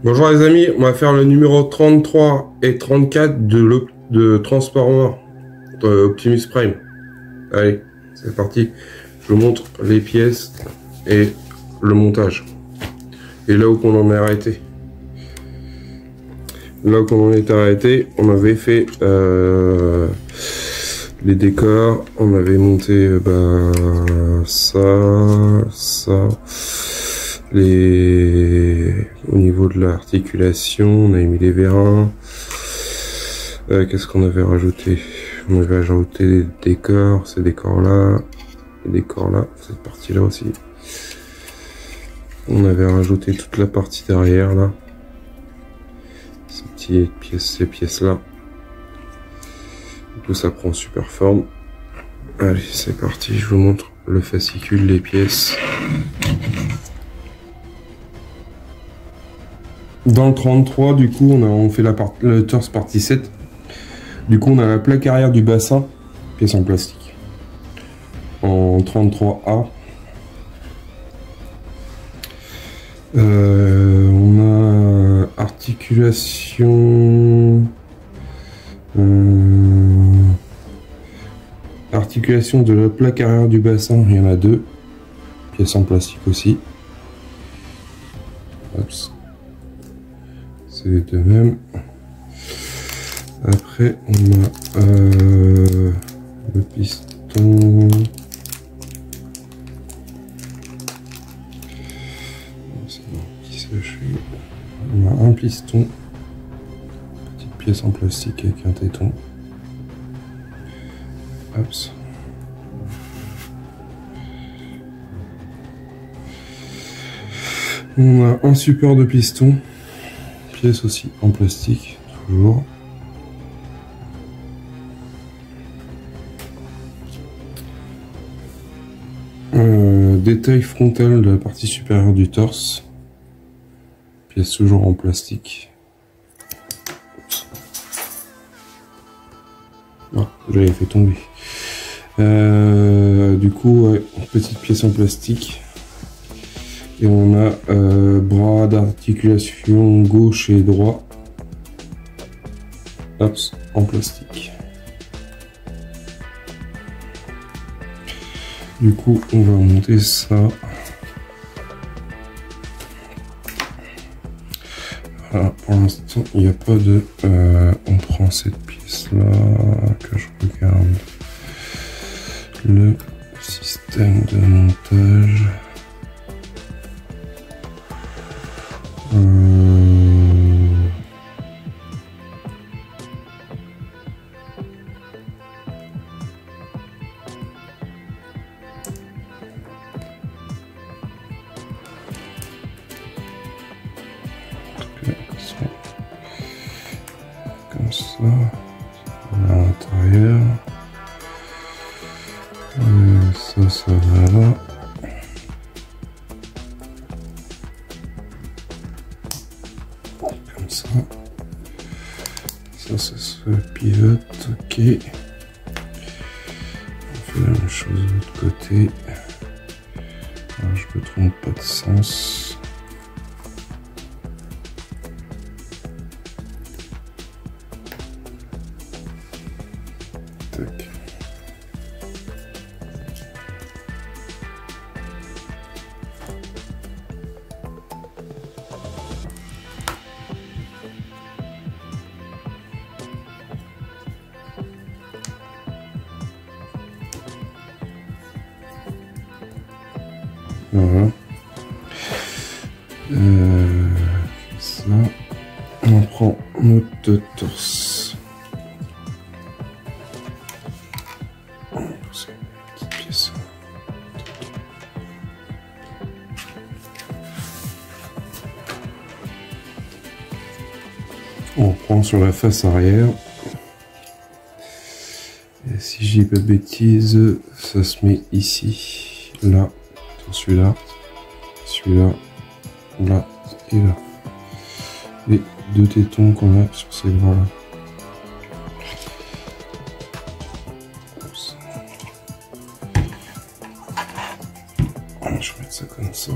Bonjour les amis, on va faire le numéro 33 et 34 de Transformer Optimus Prime. Allez, c'est parti. Je vous montre les pièces et le montage. Et là où on en est arrêté. Là où on en est arrêté, on avait fait les décors, on avait monté ça. Au niveau de l'articulation, on a mis les vérins. Qu'est-ce qu'on avait rajouté? On avait rajouté les décors, ces décors-là, les décors-là, cette partie-là aussi. On avait rajouté toute la partie derrière, là. Ces pièces-là. Tout ça prend super forme. Allez, c'est parti, je vous montre le fascicule, les pièces. Dans le 33, du coup, on fait le torse partie 7. Du coup, on a la plaque arrière du bassin, pièce en plastique. En 33A. On a articulation. Articulation de la plaque arrière du bassin, il y en a deux. Pièce en plastique aussi. Oups. C'est les deux mêmes. Après, on a le piston. C'est bon, qui s'achève. On a un piston. Petite pièce en plastique avec un téton. Hop. On a un support de piston. Pièce aussi en plastique, toujours. Détail frontal de la partie supérieure du torse. Pièce toujours en plastique. Ah, je l'avais fait tomber. Du coup, ouais, petite pièce en plastique. Et on a bras d'articulation gauche et droit. Hop, en plastique. Du coup, on va monter ça. Voilà, pour l'instant, il n'y a pas de... on prend cette pièce-là, que je regarde. Le système de montage. Comme ça, à l'intérieur. Ça va là. Comme ça. Ça se pivote, ok. On fait la même chose de l'autre côté. Alors, je me trompe pas de sens. Tac. Voilà. Ça. On prend notre torse. Petite pièce. On prend sur la face arrière. Et si je dis pas de bêtises, ça se met ici, là, sur celui-là, là et là. Les deux tétons qu'on a sur ces bras-là. Je vais mettre ça comme ça.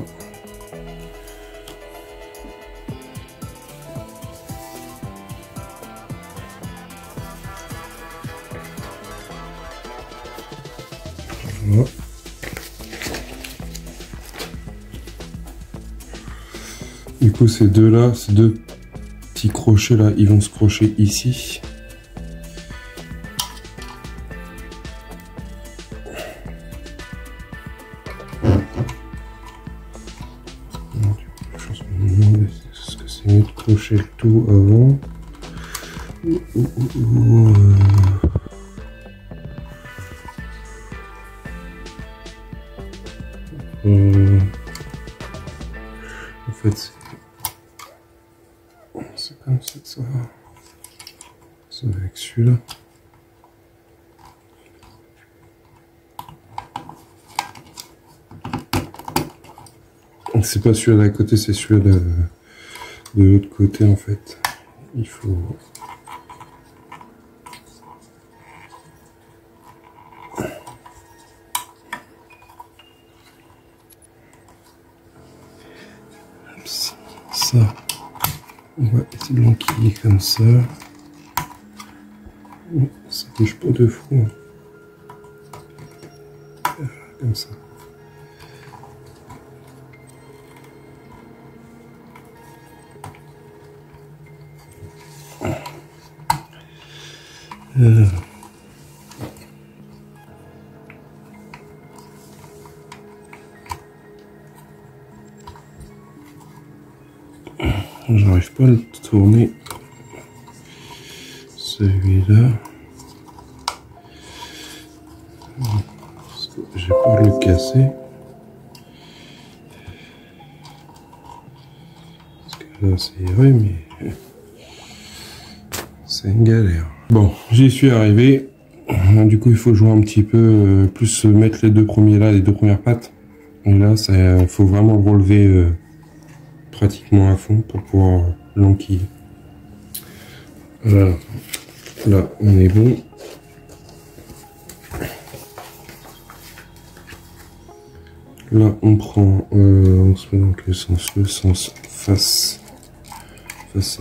Voilà. Du coup, ces deux là, ces deux petits crochets là, ils vont se crocher ici. Je me demande est-ce que c'est mieux de crocher le tout avant. En fait, c'est comme ça que ça va. C'est avec celui-là. C'est pas celui-là d'à côté, c'est celui-là de l'autre côté en fait. Il faut... Ça, on va essayer de l'enquiller comme ça. Ça bouge pas de fou. Comme ça. J'arrive pas à le tourner, celui-là, parce que j'ai peur de le casser, parce que là c'est vrai, mais c'est une galère. Bon, j'y suis arrivé, du coup il faut jouer un petit peu, plus mettre les deux premiers là, les deux premières pattes, et là il faut vraiment le relever pratiquement à fond pour pouvoir l'enquiller. Voilà, là on est bon. Là on prend, on se met dans le sens face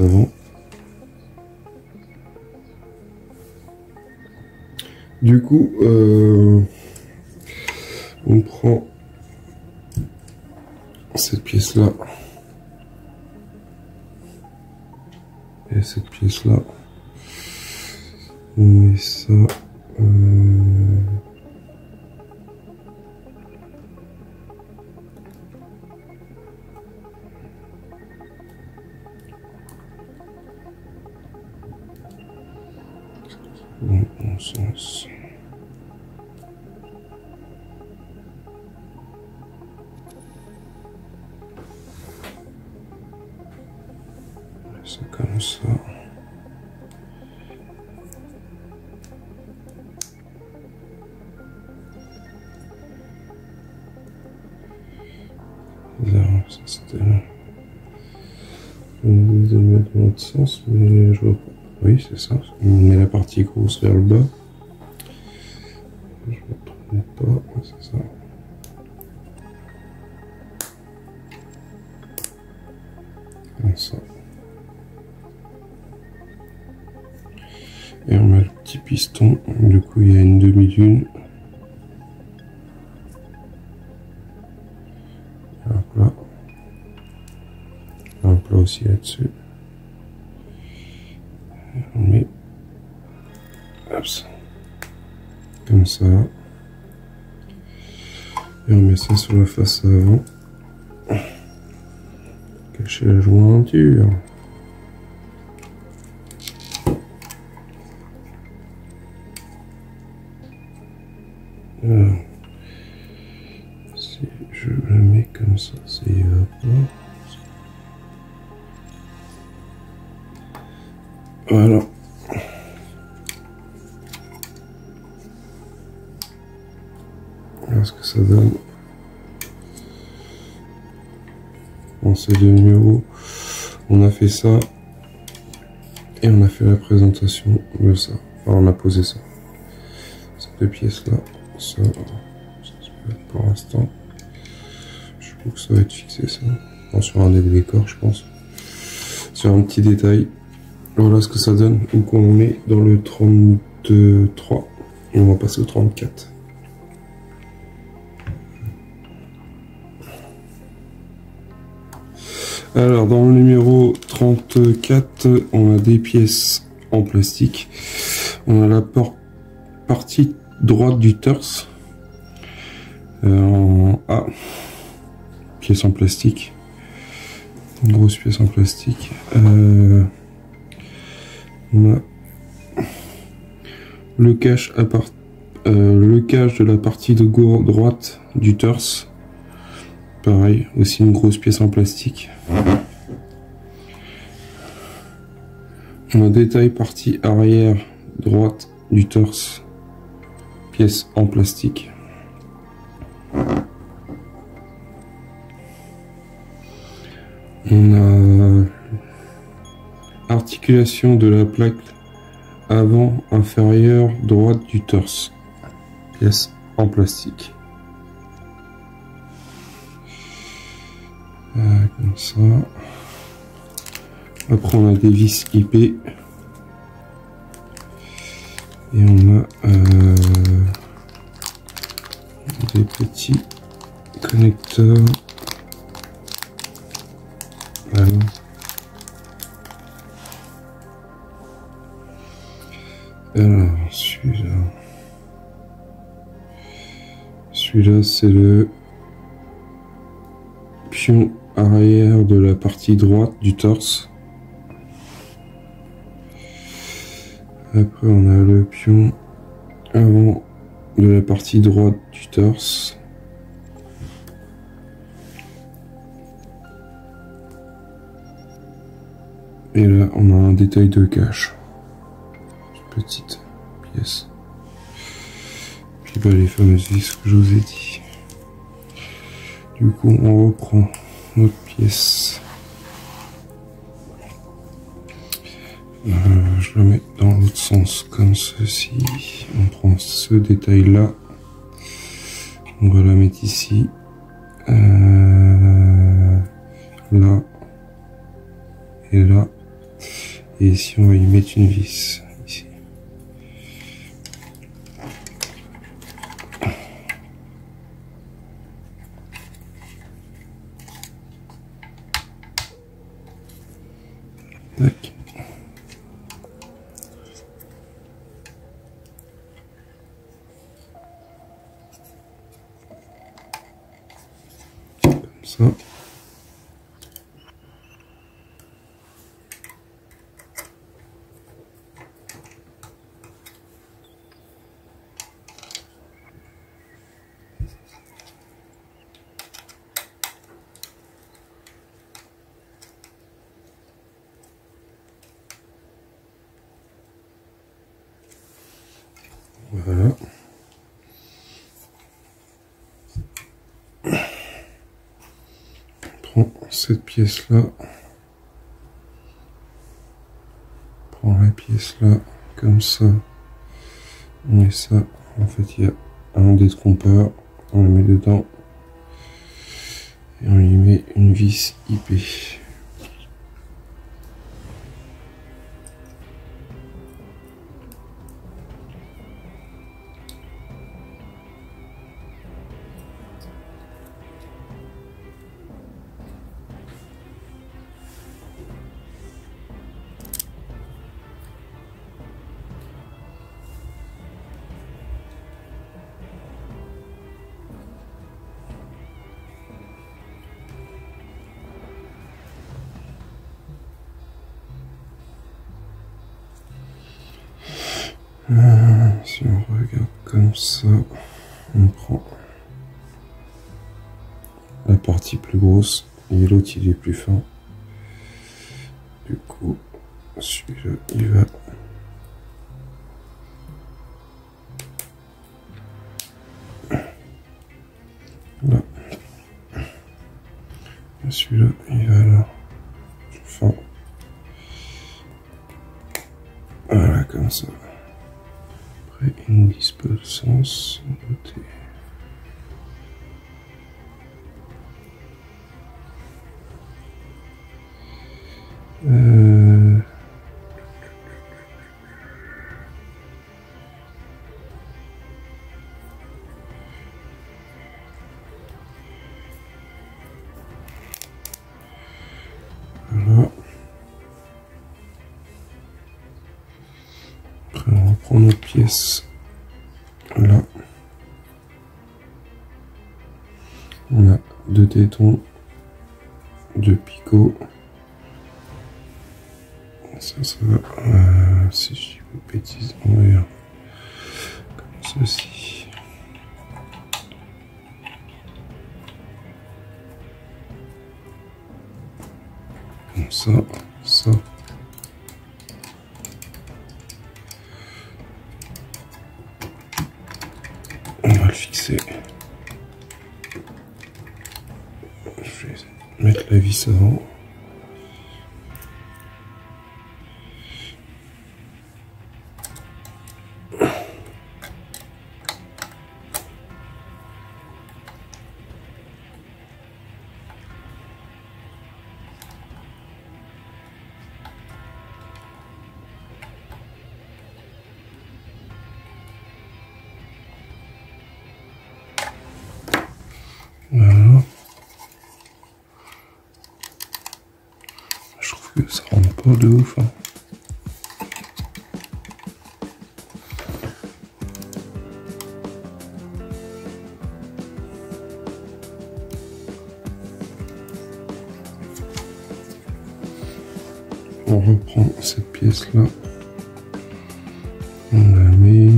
avant. Du coup, on prend cette pièce là. Et cette pièce là, on met ça dans le bon sens. C'est comme ça. Là, ça c'était là. Je vais le mettre dans l'autre sens, mais je vois pas. Oui, c'est ça. On met la partie grosse vers le bas. Je ne me trompe pas, c'est ça. Comme ça. Et on met le petit piston, du coup il y a une demi-lune. Un plat aussi là-dessus. On met hop, comme ça. Et on met ça sur la face avant. Cacher la jointure. Alors, si je le mets comme ça, ça y va pas. Voilà. Voilà ce que ça donne. Bon, c'est de numéro. On a fait ça. Et on a fait la présentation de ça. Enfin, on a posé ça. Ces deux pièces là. Ça se peut être pour l'instant. Je trouve que ça va être fixé ça. Bon, sur un des décors, je pense. Sur un petit détail. Voilà ce que ça donne. Donc on met dans le 33 et on va passer au 34. Alors, dans le numéro 34, on a des pièces en plastique. On a la partie droite du torse en A, pièce en plastique, une grosse pièce en plastique. On a le cache de la partie de droite du torse, pareil, aussi une grosse pièce en plastique. On a détail partie arrière droite du torse, pièce en plastique. On a articulation de la plaque avant inférieure droite du torse, pièce en plastique. Comme ça. Après on a des vis IP et on a des petits connecteurs. Voilà. Alors celui-là c'est le pion arrière de la partie droite du torse. Après on a le pion avant de la partie droite du torse. Et là on a un détail de cache. Petite pièce. Puis bah, les fameuses vis que je vous ai dit. Du coup on reprend notre pièce. Je la mets dans l'autre sens comme ceci. On prend ce détail là. On va la mettre ici. Là. Et là. Et ici on va y mettre une vis. Ici. Tac. Ça. Voilà. On prend cette pièce là. On prend la pièce là, comme ça. On met ça. En fait, il y a un détrompeur. On le met dedans. Et on y met une vis IP. Si on regarde comme ça, on prend la partie plus grosse et l'autre il est plus fin. Du coup, celui-là il va là. Celui-là il va là. Fin. Voilà, comme ça. Une vis pas de sens de côté. prend notre pièce là. On a 2 tétons, 2 picots. Ça va. Si je dis pas de bêtises, on va faire comme ceci. Comme ça, ça. On va le fixer. Je vais mettre la vis avant. Voilà. Je trouve que ça rentre pas de ouf. Hein. On reprend cette pièce là. On la met.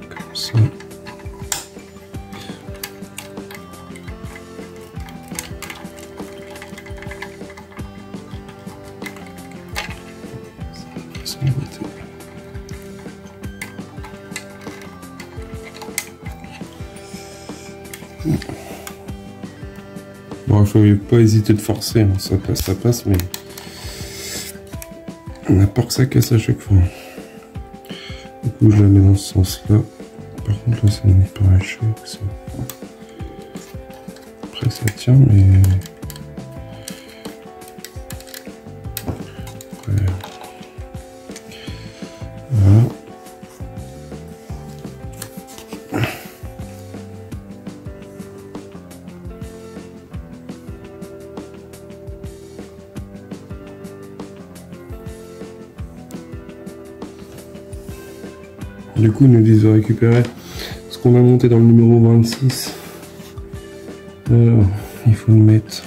Comme ça. Bon, il faut pas hésiter de forcer, hein. Ça passe, mais on n'a pas que ça casse à chaque fois. Du coup, je la mets dans ce sens-là. Par contre, là, ça me paraît chaud. Ça. Après, ça tient, mais après... Voilà. Du coup, ils nous disent de récupérer ce qu'on a monté dans le numéro 26. Alors, il faut le mettre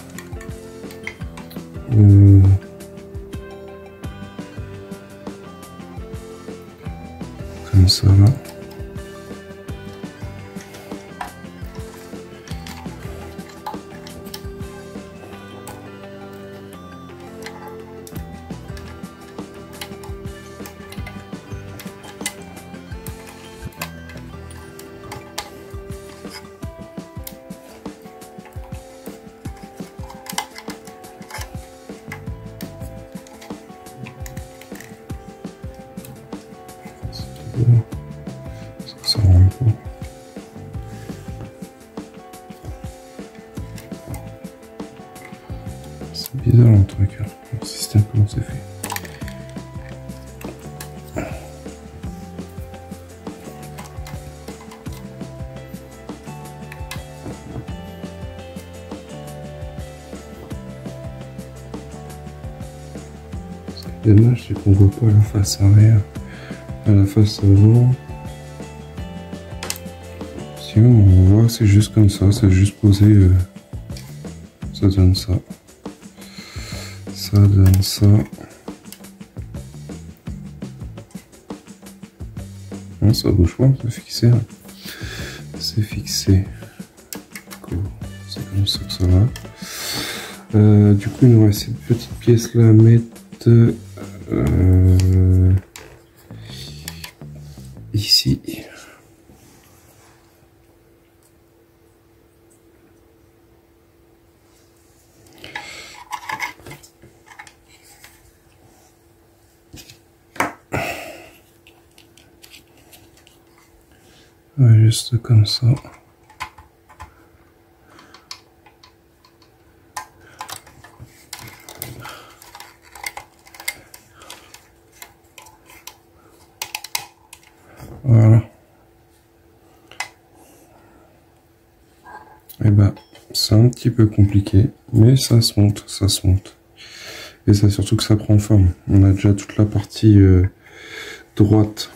comme ça là. Ça rentre pas. C'est bizarre le truc, hein. Le système, comment c'est fait. Ce qui est dommage, c'est qu'on voit pas la face arrière, à la face avant. Sinon, on voit que c'est juste comme ça, c'est juste posé, ça donne ça. Ça donne ça. Non, ça bouge pas, c'est fixé. Hein. C'est fixé. C'est comme ça que ça va. Du coup, il nous reste cette petite pièce là à mettre ici. Ouais, juste comme ça. Voilà. Et ben, c'est un petit peu compliqué, mais ça se monte, ça se monte. Et ça surtout que ça prend forme. On a déjà toute la partie droite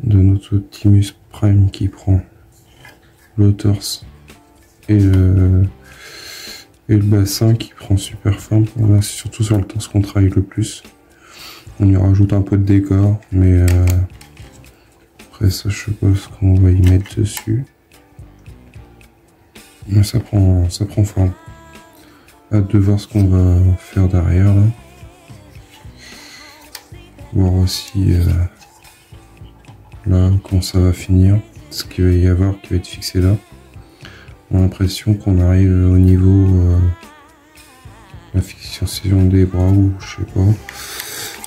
de notre Optimus Prime qui prend le torse et le bassin qui prend super forme. Là, c'est surtout sur le torse qu'on travaille le plus. On y rajoute un peu de décor, mais après ça, je sais pas ce qu'on va y mettre dessus. Mais ça prend forme. Hâte de voir ce qu'on va faire derrière là. Voir aussi là comment ça va finir, ce qu'il va y avoir qui va être fixé là. On a l'impression qu'on arrive au niveau la fixation des bras ou je sais pas.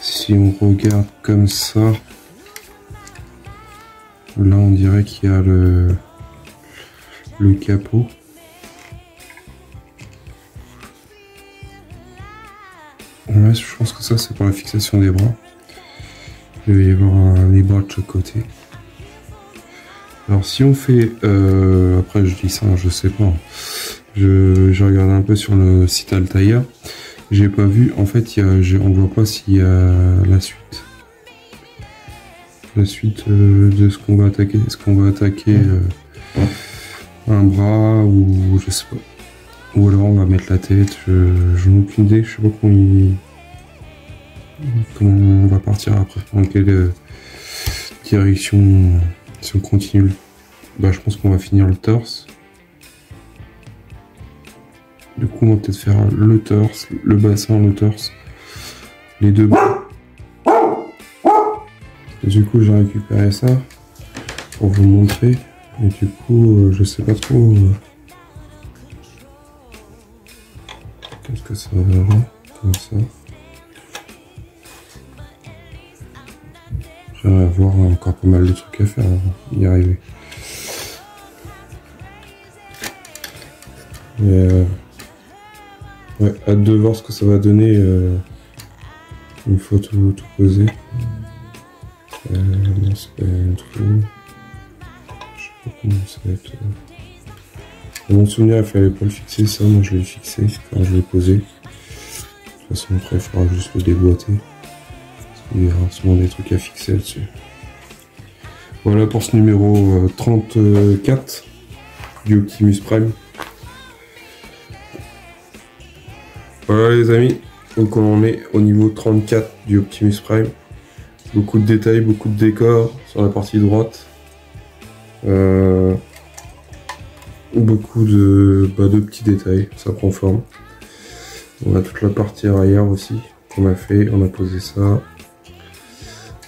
Si on regarde comme ça, là on dirait qu'il y a le capot. Ouais, je pense que ça c'est pour la fixation des bras. Il va y avoir les bras de chaque côté. Alors si on fait, après je dis ça, je sais pas. J'ai regardé un peu sur le site Altaïa. J'ai pas vu, en fait on voit pas s'il y a la suite. La suite de ce qu'on va attaquer. Est-ce qu'on va attaquer un bras ou je sais pas. Ou alors on va mettre la tête, je n'ai aucune idée, je sais pas comment on va partir après, dans quelle direction, si on continue. Bah je pense qu'on va finir le torse. Du coup on va peut-être faire le torse, le bassin, le torse, les deux bras. Et du coup j'ai récupéré ça pour vous montrer, et du coup je sais pas trop... Qu'est-ce que ça va avoir comme ça. Après, on va avoir encore pas mal de trucs à faire avant d'y arriver. Mais ouais, hâte de voir ce que ça va donner une fois tout posé. Non, c'est pas un trou. Je sais pas comment ça va être. Dans mon souvenir, il fallait pas le fixer, ça, moi je l'ai fixé, enfin je l'ai posé. De toute façon, après, il faudra juste le déboîter. Parce qu'il y aura souvent des trucs à fixer là-dessus. Voilà pour ce numéro 34 du Optimus Prime. Voilà les amis, donc on est au niveau 34 du Optimus Prime. Beaucoup de détails, beaucoup de décors sur la partie droite. Beaucoup de petits détails, ça prend forme. On a toute la partie arrière aussi qu'on a fait, on a posé ça.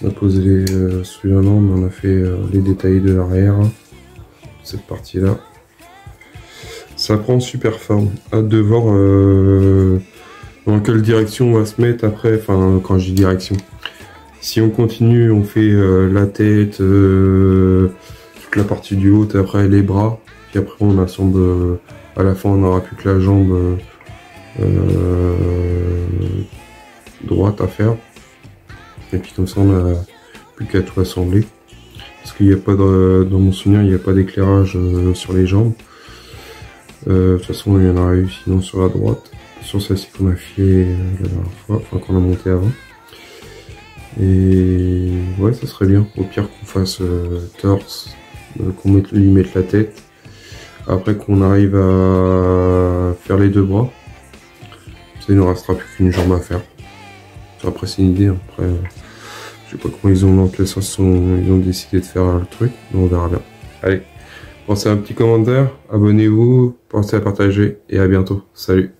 On a posé les celui-là, mais on a fait les détails de l'arrière, cette partie là. Ça prend super forme, hâte de voir dans quelle direction on va se mettre après, enfin quand je dis direction. Si on continue, on fait la tête, toute la partie du haut et après les bras. Puis après on assemble, à la fin on n'aura plus que la jambe droite à faire. Et puis comme ça on n'a plus qu'à tout assembler. Parce qu'il n'y a pas de, dans mon souvenir il n'y a pas d'éclairage sur les jambes. De toute façon il y en aura eu sinon sur la droite. Sur celle-ci qu'on a fait la dernière fois, enfin qu'on a monté avant. Et ouais, ça serait bien. Au pire qu'on fasse torse, qu'on lui mette la tête. Après qu'on arrive à faire les deux bras. Ça il ne restera plus qu'une jambe à faire. Après c'est une idée. Après je sais pas comment ils ont dans quel sens ils ont décidé de faire le truc. Mais on verra bien. Allez, pensez à un petit commentaire, abonnez-vous, pensez à partager et à bientôt. Salut.